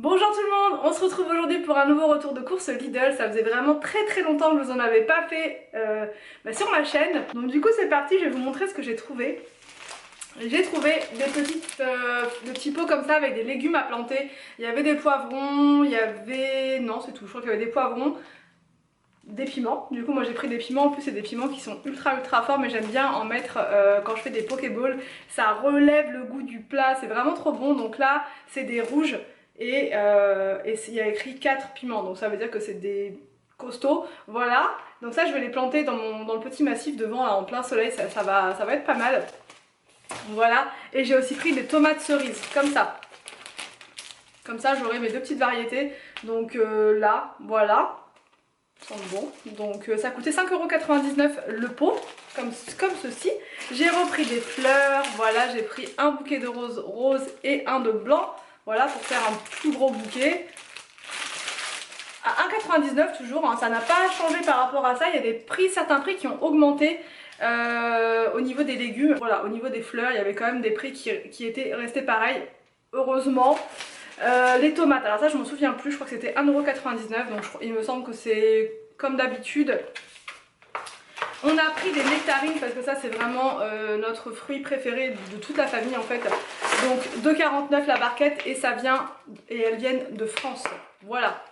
Bonjour tout le monde, on se retrouve aujourd'hui pour un nouveau retour de course Lidl. Ça faisait vraiment très longtemps que je vous en avais pas fait sur ma chaîne. Donc du coup c'est parti, je vais vous montrer ce que j'ai trouvé. J'ai trouvé des petits pots comme ça avec des légumes à planter. Il y avait des poivrons, il y avait... non c'est tout, je crois qu'il y avait des poivrons, des piments. Du coup moi j'ai pris des piments, en plus c'est des piments qui sont ultra forts, mais j'aime bien en mettre quand je fais des pokéballs. Ça relève le goût du plat, c'est vraiment trop bon. Donc là c'est des rouges. Et il y a écrit 4 piments, donc ça veut dire que c'est des costauds, voilà. Donc ça je vais les planter dans le petit massif devant là, en plein soleil, ça va être pas mal. Voilà, et j'ai aussi pris des tomates cerises, comme ça. Comme ça j'aurai mes deux petites variétés, donc là, voilà. Ça sent bon, donc ça coûtait 5,99 € le pot, comme ceci. J'ai repris des fleurs, voilà, j'ai pris un bouquet de roses rose et un de blanc. Voilà, pour faire un plus gros bouquet. À 1,99 € toujours, hein, ça n'a pas changé par rapport à ça. Il y a des prix, certains prix qui ont augmenté au niveau des légumes. Voilà, au niveau des fleurs, il y avait quand même des prix qui étaient restés pareils, heureusement. Les tomates, alors ça je m'en souviens plus, je crois que c'était 1,99 €, donc il me semble que c'est comme d'habitude. On a pris des nectarines parce que ça c'est vraiment notre fruit préféré de toute la famille en fait. Donc 2,49 € la barquette et elles viennent de France. Voilà.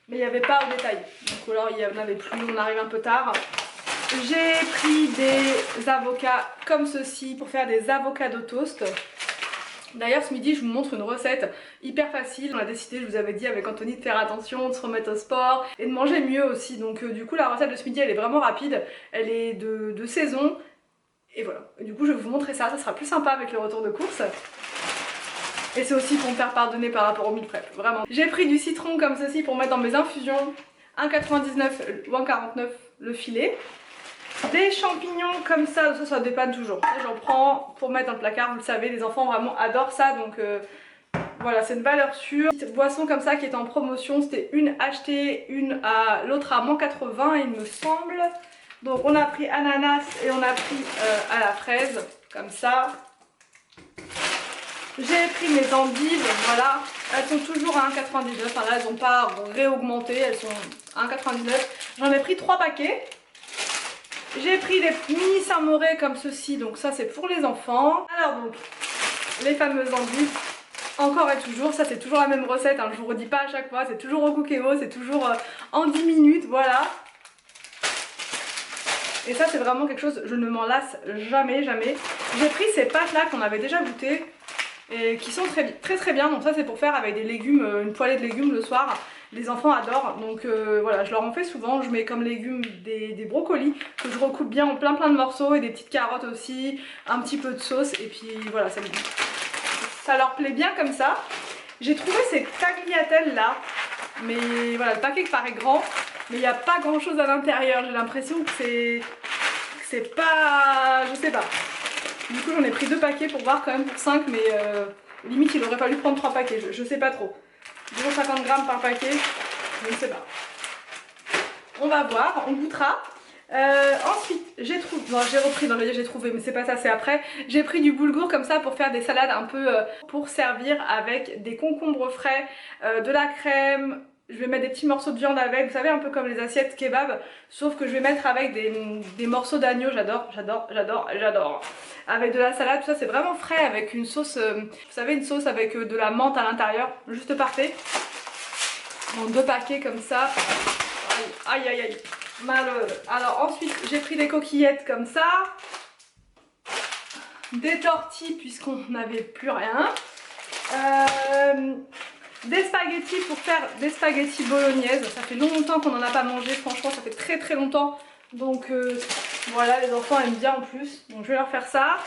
Mais il n'y avait pas au détail. Donc alors il n'y en avait plus, on arrive un peu tard. J'ai pris des avocats comme ceci pour faire des avocados toast. D'ailleurs ce midi je vous montre une recette hyper facile. On a décidé, je vous avais dit avec Anthony, de faire attention, de se remettre au sport et de manger mieux aussi. Donc du coup la recette de ce midi elle est vraiment rapide, elle est de saison. Et voilà, et du coup je vais vous montrer ça, ça sera plus sympa avec le retour de course. Et c'est aussi pour me faire pardonner par rapport au meal prep, vraiment. J'ai pris du citron comme ceci pour mettre dans mes infusions, 1,99 ou 1,49 le filet. Des champignons comme ça dépanne toujours. J'en prends pour mettre dans le placard, vous le savez, les enfants vraiment adorent ça, donc voilà, c'est une valeur sûre. Cette boisson comme ça qui est en promotion, c'était une achetée, l'autre à moins 80 il me semble. Donc on a pris ananas et on a pris à la fraise, comme ça. J'ai pris mes endives, voilà, elles sont toujours à 1,99 €, enfin là elles n'ont pas réaugmenté, elles sont à 1,99 €. J'en ai pris 3 paquets. J'ai pris des mini Saint-Moré comme ceci, donc ça c'est pour les enfants. Alors donc, les fameuses endives, encore et toujours, ça c'est toujours la même recette, hein, je vous redis pas à chaque fois, c'est toujours au cookéo, c'est toujours en 10 minutes, voilà. Et ça c'est vraiment quelque chose, je ne m'en lasse jamais. J'ai pris ces pâtes là qu'on avait déjà goûtées et qui sont très bien, donc ça c'est pour faire avec des légumes, une poêlée de légumes le soir. Les enfants adorent, donc voilà, je leur en fais souvent. Je mets comme légumes des brocolis que je recoupe bien en plein de morceaux et des petites carottes aussi, un petit peu de sauce et puis voilà, ça leur plaît bien comme ça. J'ai trouvé ces tagliatelles là, mais voilà, le paquet paraît grand, mais il n'y a pas grand chose à l'intérieur. J'ai l'impression que c'est pas... je sais pas. Du coup j'en ai pris 2 paquets pour voir quand même pour 5, mais limite il aurait fallu prendre 3 paquets, je sais pas trop. 250 g par paquet, je ne sais pas. On va voir, on goûtera. Ensuite, j'ai trouvé, mais c'est pas ça, c'est après. J'ai pris du boulgour comme ça pour faire des salades un peu pour servir avec des concombres frais, de la crème. Je vais mettre des petits morceaux de viande avec, vous savez, un peu comme les assiettes kebab, sauf que je vais mettre avec des morceaux d'agneau. J'adore. Avec de la salade, tout ça, c'est vraiment frais, avec une sauce, vous savez, une sauce avec de la menthe à l'intérieur, juste parfait. Donc 2 paquets comme ça. Aïe. Malheureux. Alors ensuite, j'ai pris des coquillettes comme ça. Des tortilles puisqu'on n'avait plus rien. Des spaghettis pour faire des spaghettis bolognaise. Ça fait longtemps qu'on n'en a pas mangé, franchement ça fait très longtemps. Donc voilà, les enfants aiment bien en plus, donc je vais leur faire ça.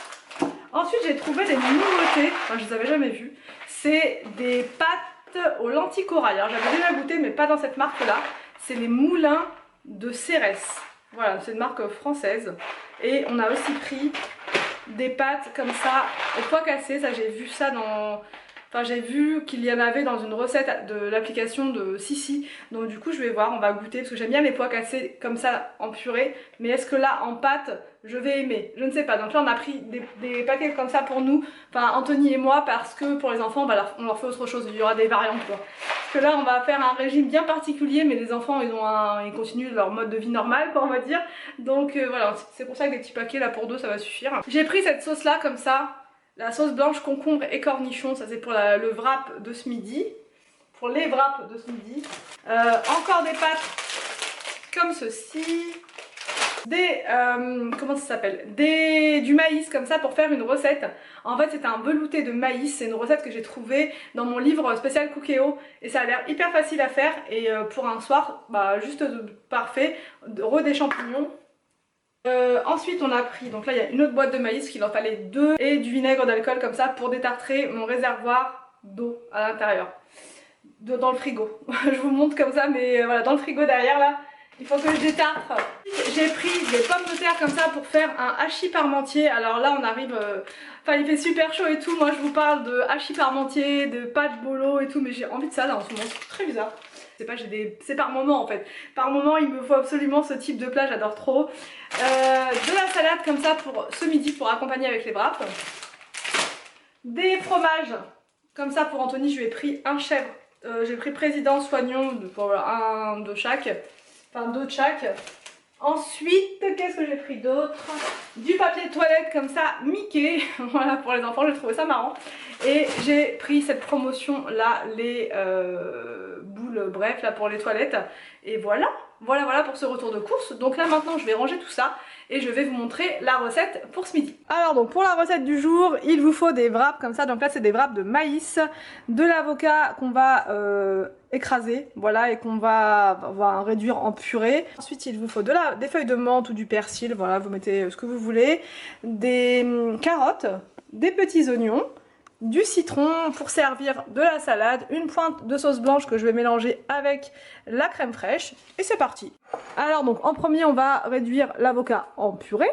Ensuite j'ai trouvé des nouveautés, enfin je les avais jamais vues. C'est des pâtes aux lentilles corail. Alors j'avais déjà goûté mais pas dans cette marque là. C'est les moulins de Cérès. Voilà, c'est une marque française. Et on a aussi pris des pâtes comme ça au pois cassé. Ça j'ai vu ça dans... Enfin j'ai vu qu'il y en avait dans une recette de l'application de Sissi. Donc du coup je vais voir, on va goûter parce que j'aime bien les pois cassés comme ça en purée. Mais est-ce que là en pâte je vais aimer? Je ne sais pas. Donc là on a pris des paquets comme ça pour nous, enfin Anthony et moi, parce que pour les enfants on leur fait autre chose, il y aura des variantes quoi. Parce que là on va faire un régime bien particulier, mais les enfants ils continuent leur mode de vie normal quoi on va dire. Donc voilà, c'est pour ça que des petits paquets là pour deux ça va suffire. J'ai pris cette sauce là comme ça, la sauce blanche concombre et cornichon, ça c'est pour le wrap de ce midi. Pour les wraps de ce midi. Encore des pâtes comme ceci. Comment ça s'appelle, du maïs comme ça pour faire une recette. En fait c'était un velouté de maïs, c'est une recette que j'ai trouvée dans mon livre spécial Cookéo et ça a l'air hyper facile à faire et pour un soir bah juste parfait. Des champignons. Ensuite on a pris, donc là il y a une autre boîte de maïs qu'il en fallait 2 et du vinaigre d'alcool comme ça pour détartrer mon réservoir d'eau à l'intérieur. Dans le frigo. Je vous montre comme ça mais voilà dans le frigo derrière là. Il faut que je détartre. J'ai pris des pommes de terre comme ça pour faire un hachis parmentier. Alors là on arrive, enfin il fait super chaud et tout. Moi je vous parle de hachis parmentier, de pâtes bolo et tout. Mais j'ai envie de ça là en ce moment, c'est très bizarre. C'est par moment en fait. Par moment il me faut absolument ce type de plat, j'adore trop. De la salade comme ça pour ce midi pour accompagner avec les wraps. Des fromages comme ça pour Anthony, je lui ai pris un chèvre. J'ai pris président, soignon, voilà, un de chaque. Enfin 2 de chaque. Ensuite, qu'est-ce que j'ai pris d'autre? Du papier de toilette comme ça, Mickey. Voilà pour les enfants, j'ai trouvé ça marrant. Et j'ai pris cette promotion là, les boules, bref, là pour les toilettes. Et voilà, voilà pour ce retour de course. Donc là maintenant je vais ranger tout ça et je vais vous montrer la recette pour ce midi. Alors donc pour la recette du jour, il vous faut des wraps comme ça. Donc là c'est des wraps de maïs, de l'avocat qu'on va écraser, voilà, et qu'on va réduire en purée. Ensuite il vous faut des feuilles de menthe ou du persil, voilà, vous mettez ce que vous voulez, des carottes, des petits oignons, du citron pour servir de la salade, une pointe de sauce blanche que je vais mélanger avec la crème fraîche et c'est parti. Alors donc en premier on va réduire l'avocat en purée.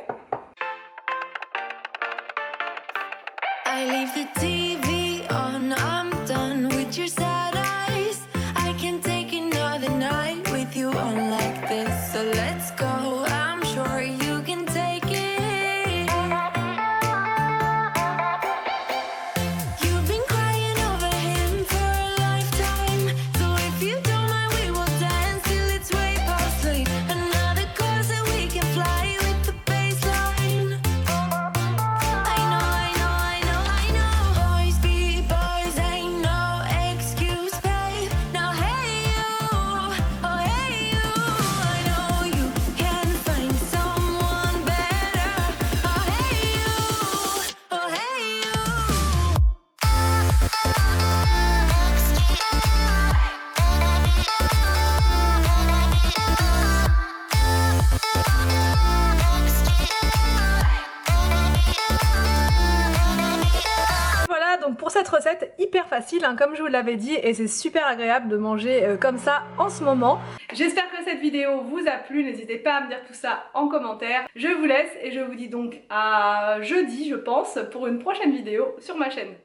I leave the TV on, I'm done with your sad eyes. I can take another night with you on like this. So let's go, I'm sure you can take it. You've been crying over him for a lifetime. So if you don't mind we will dance till it's way past sleep. Another course that we can fly with the baseline. Boys be boys, ain't no excuse, babe. Now hey you, oh hey you, I know you can find someone better. Oh hey you, oh hey you. Voilà donc pour cette recette hyper facile hein, comme je vous l'avais dit, et c'est super agréable de manger comme ça en ce moment. J'espère que cette vidéo vous a plu, n'hésitez pas à me dire tout ça en commentaire. Je vous laisse et je vous dis donc à jeudi je pense pour une prochaine vidéo sur ma chaîne.